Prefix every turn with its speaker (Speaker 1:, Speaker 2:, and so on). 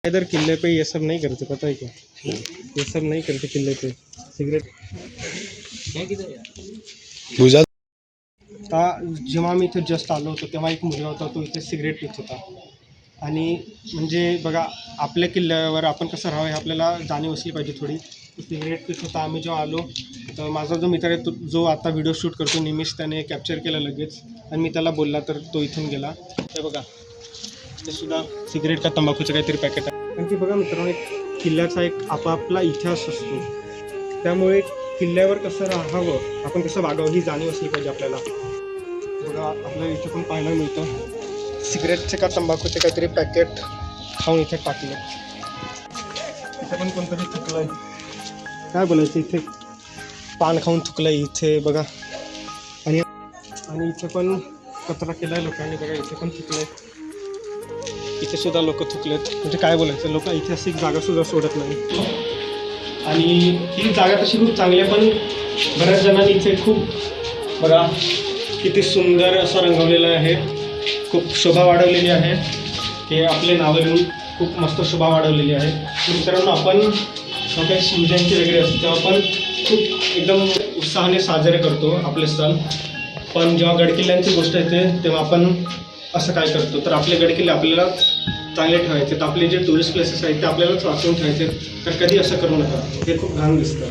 Speaker 1: इधर किले पे ये सब नहीं करते, पता है क्या? ये सब नहीं करते किले पे सिगरेट। जेव्हा मी इथे जस्ट आलो होतो तेव्हा एक मुलगा होता, तो इथे सिगरेट पित होता. आणि म्हणजे बघा, आपल्या किल्ल्यावर आपण कसं राहावं हे आपल्याला जाणीव असली पाहिजे थोडी. सिगरेट पित होता. आम्ही जेव्हा आलो तर माझा जो मित्र आहे तो, जो आता व्हिडिओ शूट करतो निमिष, त्याने कॅप्चर केला लगेच आणि मी त्याला बोलला तर तो इथून गेला. हे बघा, ते सुद्धा सिगरेट का तंबाखूचं काहीतरी पॅकेट आहे. आणि ती बघा मित्रांनो, एक किल्ल्याचा एक आपापला इतिहास असतो. त्यामुळे किल्ल्यावर कसं राहावं, आपण कसं वागावं ही जाणीव असली पाहिजे आपल्याला. बघा, आपल्याला इथे पण पाहायला मिळतं सिगरेटचे का तंबाखूचे काहीतरी पॅकेट खाऊन इथे टाकले. इथे पण कोणतरी थुकलंय, काय बोलायचं, इथे पान खाऊन थुकलंय इथे बघा. आणि इथे पण कचरा केलाय लोकांनी, बघा इथे पण थुकलंय, इथे सुद्धा लोक थुकलेत. म्हणजे काय बोलायचं, लोक ऐतिहासिक जागा सुद्धा सोडत नाही. आणि ही जागा तशी खूप चांगली आहे, पण बऱ्याच जणांनी इथे खूप बघा किती सुंदर असं रंगवलेलं आहे, खूप शोभा वाढवलेली आहे. हे आपले नावं लिहून खूप मस्त शोभा वाढवलेली आहे. मित्रांनो, आपण काही शिवजयंती वगैरे असते तेव्हा आपण खूप एकदम उत्साहाने साजरे करतो आपले सण. पण जेव्हा गडकिल्ल्यांची गोष्ट येते तेव्हा आपण असं काय करतो, तर आपले गडकिल्ले आपल्याला चांगले ठेवायचे, तर आपले जे टुरिस्ट प्लेसेस आहेत ते आपल्यालाच वाचवून ठेवायचे. तर कधी असं करू नका, हे खूप घाण दिसतं.